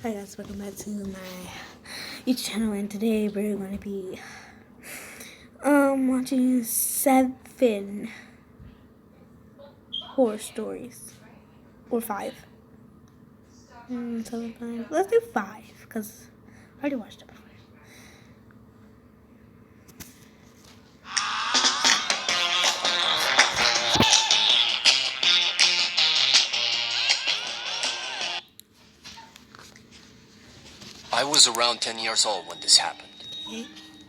Hi guys, welcome back to my YouTube channel, and today we're going to be watching 7 horror stories, or 5. 7, 5. Let's do 5 because I already watched it before. I was around 10 years old when this happened. Me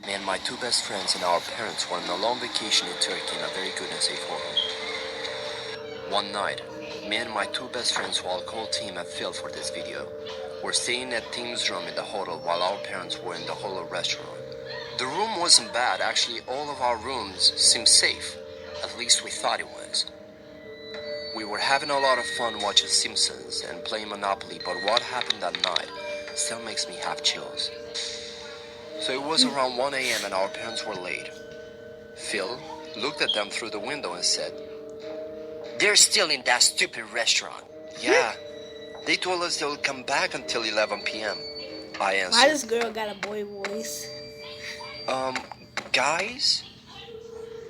and my 2 best friends and our parents were on a long vacation in Turkey in a very good and safe hotel. One night, me and my 2 best friends, who I'll call Tim and Phil for this video, were staying at Tim's room in the hotel while our parents were in the hotel restaurant. The room wasn't bad. Actually, all of our rooms seemed safe. At least we thought it was. We were having a lot of fun watching Simpsons and playing Monopoly, but what happened that night still makes me have chills. So it was around 1 a.m. and our parents were late. Phil looked at them through the window and said, "They're still in that stupid restaurant." "Yeah, they told us they'll come back until 11 p.m. I answered. Why this girl got a boy voice? Guys?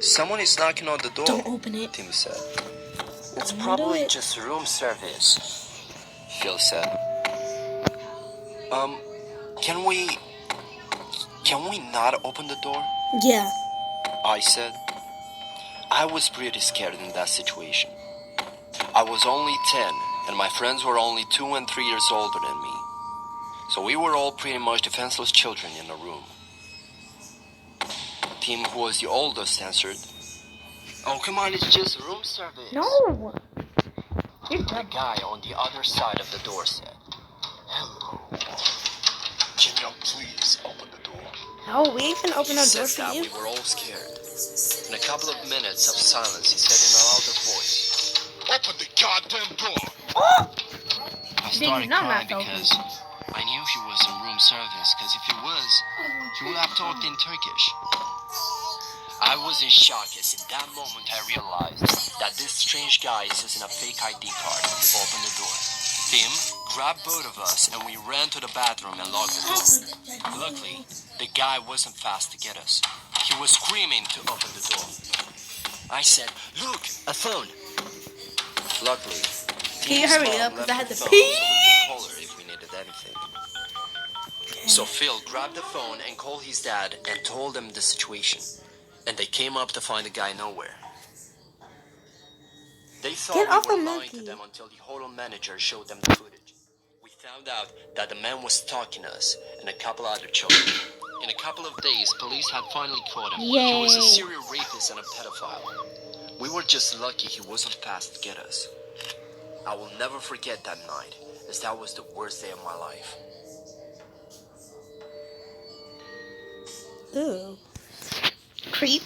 Someone is knocking on the door. Don't open it. Tim said. "It's Don't probably do it. just room service," Phil said. Can we not open the door?" Yeah. I said. I was pretty scared in that situation. I was only 10, and my friends were only 2 and 3 years older than me. So we were all pretty much defenseless children in the room. Tim, who was the oldest, answered, "Oh, come on, it's just room service." No. The guy on the other side of the door said, "Hello. Can you please open the door?" No, we ain't finna open He our said door for that you. we were all scared. In a couple of minutes of silence, he said in a louder voice, "Open the goddamn door!" Oh! I started not crying knock because I knew he was in room service, because if he was, he would have talked in Turkish. I was in shock as in that moment I realized that this strange guy is using a fake ID card to open the door. Tim grabbed both of us and we ran to the bathroom and locked the door. Luckily, the guy wasn't fast to get us. He was screaming to open the door. I said, "Look, a phone." Luckily, Can you Tim's hurry mom up, 'cause left I had her to phone pee? so we could call her if we needed anything. So Phil grabbed the phone and called his dad and told him the situation. And they came up to find the guy nowhere. They thought Get off we the were lying to monkey. them until the hotel manager showed them the footage. We found out that the man was stalking us and a couple other children. In a couple of days, police had finally caught him. He was a Yay. serial rapist and a pedophile. We were just lucky he wasn't fast to get us. I will never forget that night, as that was the worst day of my life. Ooh. Creep.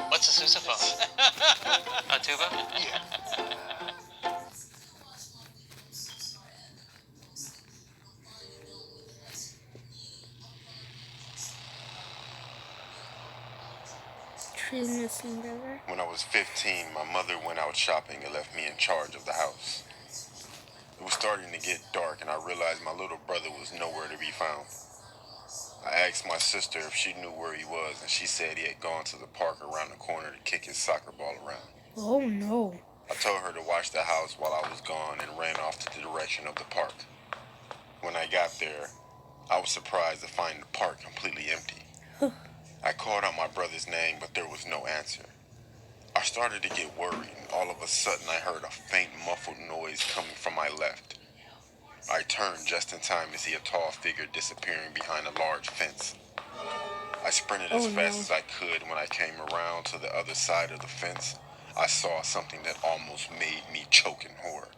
What's a sousaphone? A tuba? Yeah. True missing brother. When I was 15, my mother went out shopping and left me in charge of the house. It was starting to get dark and I realized my little brother was nowhere to be found. I asked my sister if she knew where he was and she said he had gone to the park around the corner to kick his soccer ball around. Oh no. I told her to watch the house while I was gone and ran off to the direction of the park. When I got there, I was surprised to find the park completely empty. I called out my brother's name, but there was no answer. I started to get worried, and all of a sudden I heard a faint muffled noise coming from my left. I turned just in time to see a tall figure disappearing behind a large fence. I sprinted as fast as I could. When I came around to the other side of the fence, I saw something that almost made me choke in horror.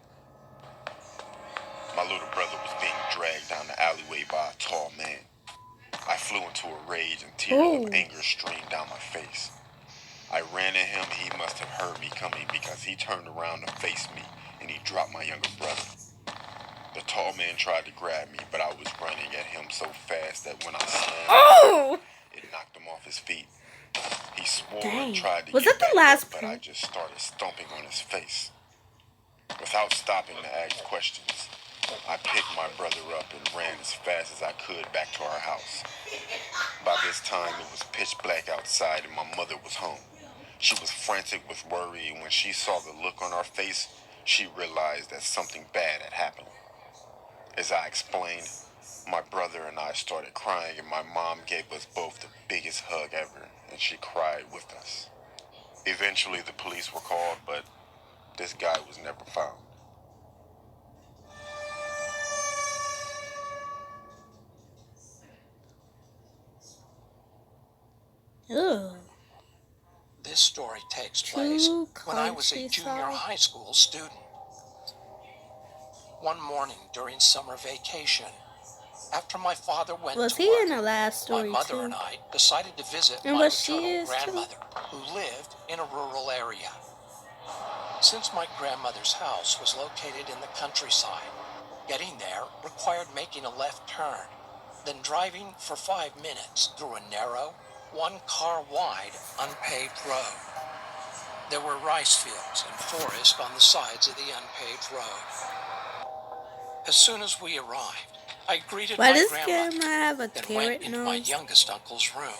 My little brother was being dragged down the alleyway by a tall man. I flew into a rage and tears of anger streamed down my face. I ran at him and he must have heard me coming because he turned around to face me and he dropped my younger brother. The tall man tried to grab me, but I was running at him so fast that when I slammed it knocked him off his feet. He swore and tried to Was get that the back last up, but I just started stomping on his face. Without without stopping to ask questions. I picked my brother up and ran as fast as I could back to our house. By this time, it was pitch black outside and my mother was home. She was frantic with worry, and when she saw the look on our face, she realized that something bad had happened. As I explained, my brother and I started crying, and my mom gave us both the biggest hug ever, and she cried with us. Eventually, the police were called, but this guy was never found. Ugh. This story takes place True when I was a country junior song. high school student. One morning during summer vacation, after my father went Was to he work, in the last my story mother too? and I decided to visit And my what she maternal is, too? grandmother, who lived in a rural area. Since my grandmother's house was located in the countryside, getting there required making a left turn, then driving for 5 minutes through a narrow, one-car-wide, unpaved road. There were rice fields and forest on the sides of the unpaved road. As soon as we arrived, I greeted Why my does grandmother, Grandma have a then carrot went into my nose? youngest uncle's room.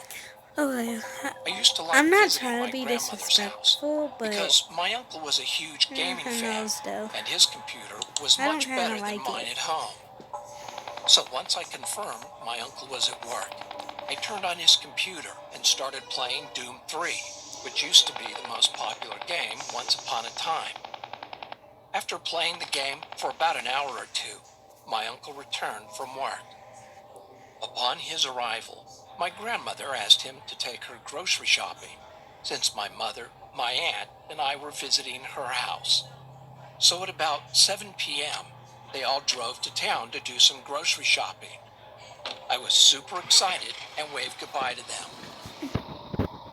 Okay. I used to like I'm not visiting trying my to be grandmother's house disrespectful, but because my uncle was a huge gaming her fan, nose though. and his computer was I don't much kinda better than like mine it. at home. So once I confirmed my uncle was at work, I turned on his computer and started playing Doom 3, which used to be the most popular game once upon a time. After playing the game for about an hour or two, my uncle returned from work. Upon his arrival, my grandmother asked him to take her grocery shopping, since my mother, my aunt, and I were visiting her house. So at about 7 p.m., they all drove to town to do some grocery shopping. I was super excited and waved goodbye to them.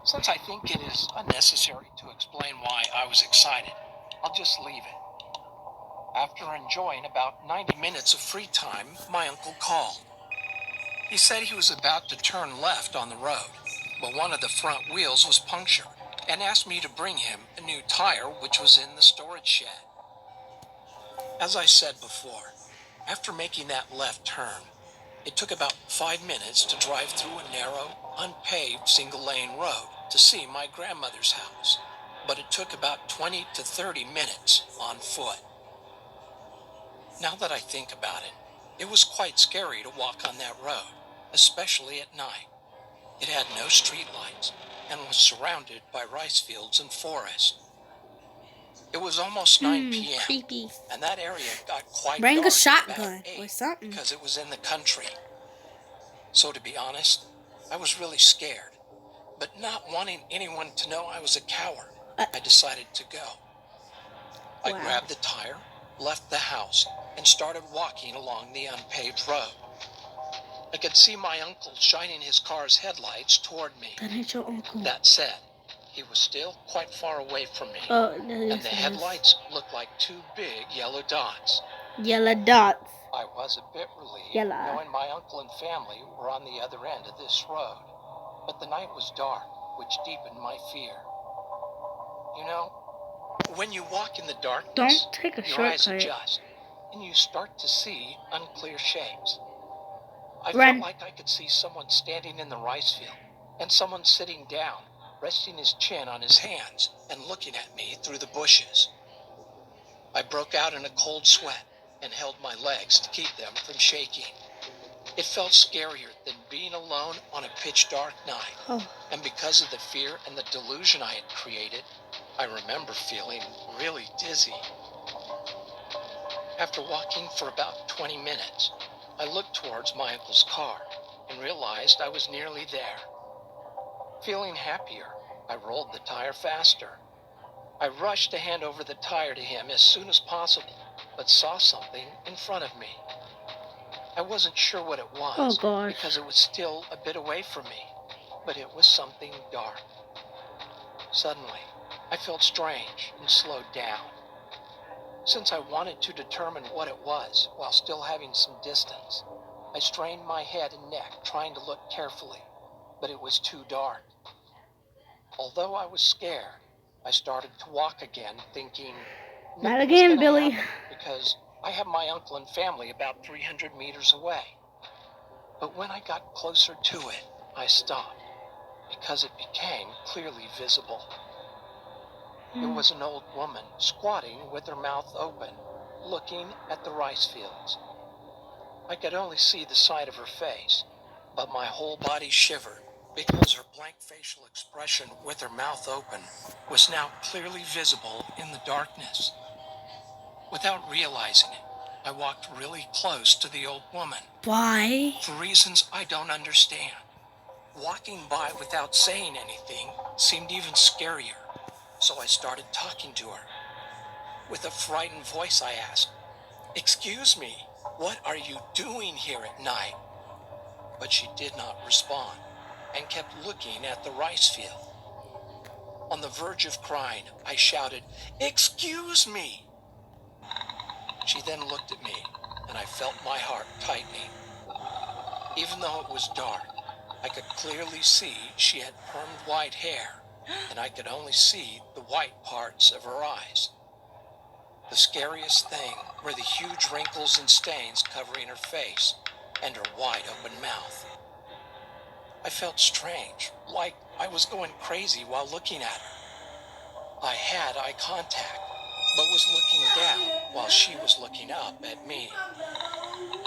Since I think it is unnecessary to explain why I was excited, I'll just leave it. After enjoying about 90 minutes of free time, my uncle called. He said he was about to turn left on the road, but one of the front wheels was punctured, and asked me to bring him a new tire which was in the storage shed. As I said before, after making that left turn, it took about 5 minutes to drive through a narrow, unpaved single-lane road to see my grandmother's house, but it took about 20 to 30 minutes on foot. Now that I think about it, it was quite scary to walk on that road, especially at night. It had no streetlights and was surrounded by rice fields and forest. It was almost 9 p.m. Creepy. and that area got quite Bring dark a at shotgun about 8 or something. because it was in the country. So to be honest, I was really scared, but not wanting anyone to know I was a coward, I decided to go. I Wow. grabbed the tire, left the house, and started walking along the unpaved road. I could see my uncle shining his car's headlights toward me. That ain't your uncle. That said, he was still quite far away from me, Oh, and yes, the it is. headlights looked like two big yellow dots. Yellow dots. I was a bit relieved, Yellow. knowing my uncle and family were on the other end of this road. But the night was dark, which deepened my fear. You know, when you walk in the darkness, Don't take a your eyes shortcut. adjust, and you start to see unclear shapes. I Run. felt like I could see someone standing in the rice field, and someone sitting down, resting his chin on his hands, and looking at me through the bushes. I broke out in a cold sweat and held my legs to keep them from shaking. It felt scarier than being alone on a pitch dark night, Oh, and because of the fear and the delusion I had created, I remember feeling really dizzy. After walking for about 20 minutes, I looked towards my uncle's car and realized I was nearly there. Feeling happier, I rolled the tire faster. I rushed to hand over the tire to him as soon as possible, but saw something in front of me. I wasn't sure what it was, Oh, gosh. because it was still a bit away from me, but it was something dark. Suddenly, I felt strange and slowed down. Since I wanted to determine what it was while still having some distance, I strained my head and neck trying to look carefully, but it was too dark. Although I was scared, I started to walk again, thinking, Not Nothing was again, gonna Billy. happen because I have my uncle and family about 300 meters away. But when I got closer to it, I stopped because it became clearly visible. It was an old woman squatting with her mouth open, looking at the rice fields. I could only see the side of her face, but my whole body shivered because her blank facial expression with her mouth open was now clearly visible in the darkness. Without realizing it, I walked really close to the old woman Why? for reasons I don't understand. Walking by without saying anything seemed even scarier, so I started talking to her. With a frightened voice, I asked, "Excuse me, what are you doing here at night?" But she did not respond and kept looking at the rice field. On the verge of crying, I shouted, "Excuse me!" She then looked at me, and I felt my heart tightening. Even though it was dark, I could clearly see she had permed white hair, and I could only see the white parts of her eyes. The scariest thing were the huge wrinkles and stains covering her face and her wide open mouth. I felt strange, like I was going crazy while looking at her. I had eye contact, but was looking down while she was looking up at me.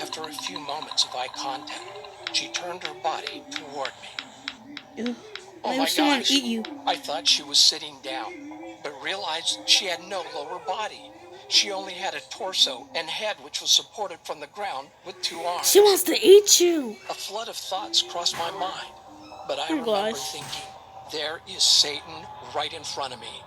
After a few moments of eye contact, she turned her body toward me. Ew. Oh Maybe my she wanna gosh, eat you. I thought she was sitting down, but realized she had no lower body. She only had a torso and head which was supported from the ground with 2 arms. She wants to eat you. A flood of thoughts crossed my mind, but I Oh, remember gosh. thinking, there is Satan right in front of me.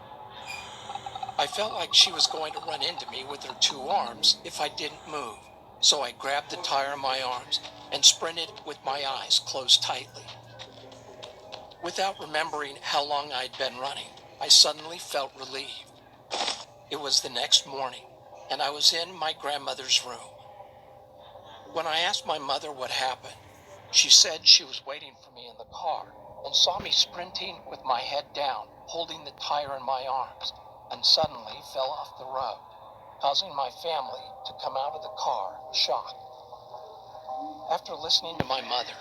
I felt like she was going to run into me with her 2 arms if I didn't move, so I grabbed the tire in my arms and sprinted with my eyes closed tightly. Without remembering how long I'd been running, I suddenly felt relieved. It was the next morning, and I was in my grandmother's room. When I asked my mother what happened, she said she was waiting for me in the car and saw me sprinting with my head down, holding the tire in my arms, and suddenly fell off the road, causing my family to come out of the car shocked. After listening to my mother,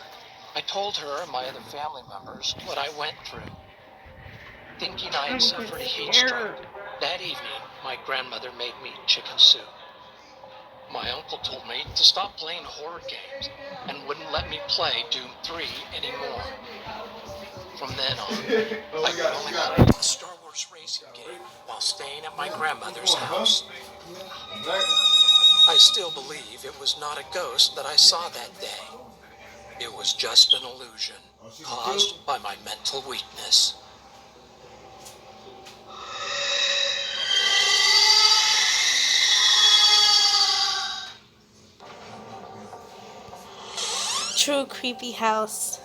I told her and my other family members what I went through. Thinking I had suffered a heat stroke, that evening my grandmother made me chicken soup. My uncle told me to stop playing horror games and wouldn't let me play Doom 3 anymore. From then on, I could only play the Star Wars racing game while staying at my grandmother's house. I still believe it was not a ghost that I saw that day. It was just an illusion caused by my mental weakness. True creepy house.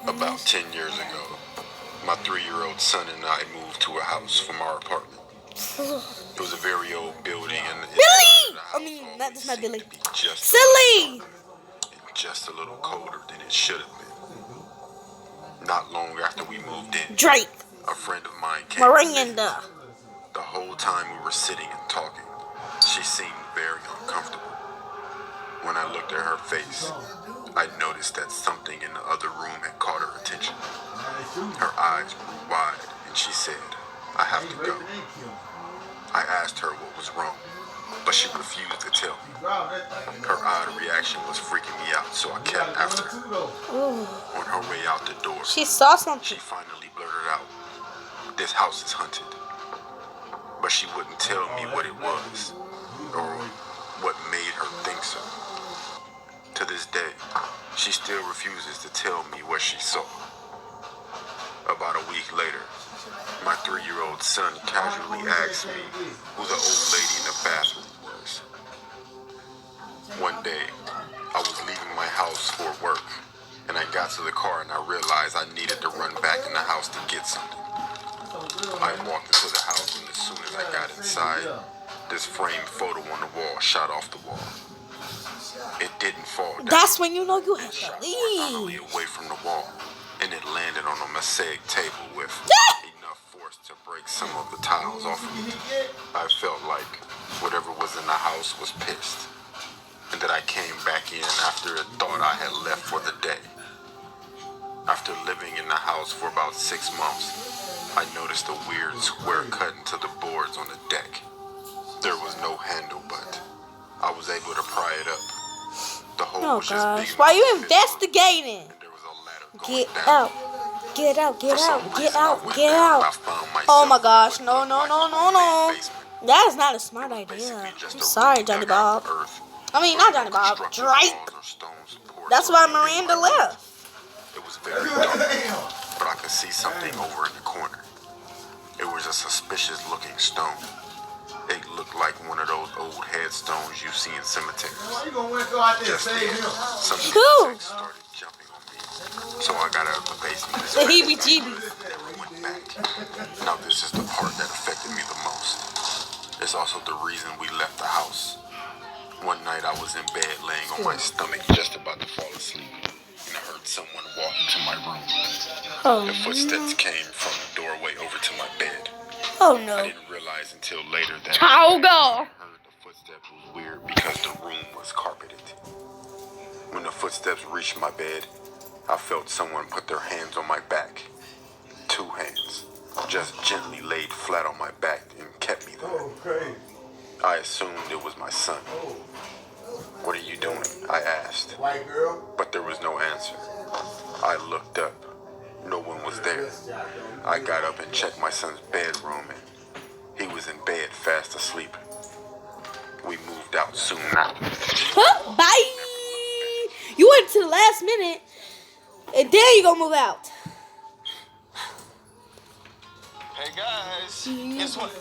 About 10 years ago, my 3-year-old son and I moved to a house from our apartment. It was a very old building, and Billy! I mean, that's not Billy. Silly! And just a little colder than it should have been. Not long after we moved in, Drake. a friend of mine came. Miranda. The whole time we were sitting and talking, she seemed very uncomfortable. When I looked at her face, I noticed that something in the other room had caught her attention. Her eyes grew wide, and she said, "I have to go." I asked her what was wrong, but she refused to tell me. Her odd reaction was freaking me out, so I kept after her. Ooh. On her way out the door, She saw she something. finally blurted out, "This house is haunted." But she wouldn't tell me what it was, or what made her think so. To this day, she still refuses to tell me what she saw. About a week later, my 3-year-old son casually asked me who the old lady in the bathroom was. One day, I was leaving my house for work, and I got to the car and I realized I needed to run back in the house to get something. I walked into the house, and as soon as I got inside, this framed photo on the wall shot off the wall. It didn't fall down. That's when you know you have It to shot horizontally leave. away from the wall, and it landed on a mosaic table with enough force to break some of the tiles off of it. I felt like whatever was in the house was pissed, and that I came back in after it thought I had left for the day. After living in the house for about 6 months, I noticed a weird square cut into the boards on the deck. There was no handle, but I was able to pry it up. The hole Oh was just big gosh, why enough you to fit through, investigating? and there was a ladder going Get down. out. Get out, For get some out, get reason, I out, went get down and I out. found Oh myself my in gosh, what no, looked no, like no, a no, homemade no. basement. That is not a smart It was idea. basically just I'm a sorry, room Johnny dug out of Bob. earth, I mean, with not no Johnny Bob, constructive Drake. walls or stone supports That's or why anything Miranda like that. left. It was very dark, but I could see something over in the corner. It was a suspicious looking stone. It looked like one of those old headstones you see in cemeteries. Just then, some Who? insects started jumping on me. So I got out of the basement. The heebie-jeebies. Never went back. Now this is the part that affected me the most. It's also the reason we left the house. One night I was in bed laying on my stomach just about to fall asleep, and I heard someone walk into my room. Oh The footsteps no. came from the doorway over to my bed. Oh I no. didn't realize until later that Ciao, go. I heard the footsteps was weird because the room was carpeted. When the footsteps reached my bed, I felt someone put their hands on my back. 2 hands, just gently laid flat on my back and kept me there. I assumed it was my son. What are you doing? I asked. White girl. But there was no answer. I looked up. No one was there. I got up and checked my son's bedroom, and he was in bed fast asleep. We moved out soon after. Huh? Bye. You went to the last minute, and then you gonna move out. Hey guys, guess what?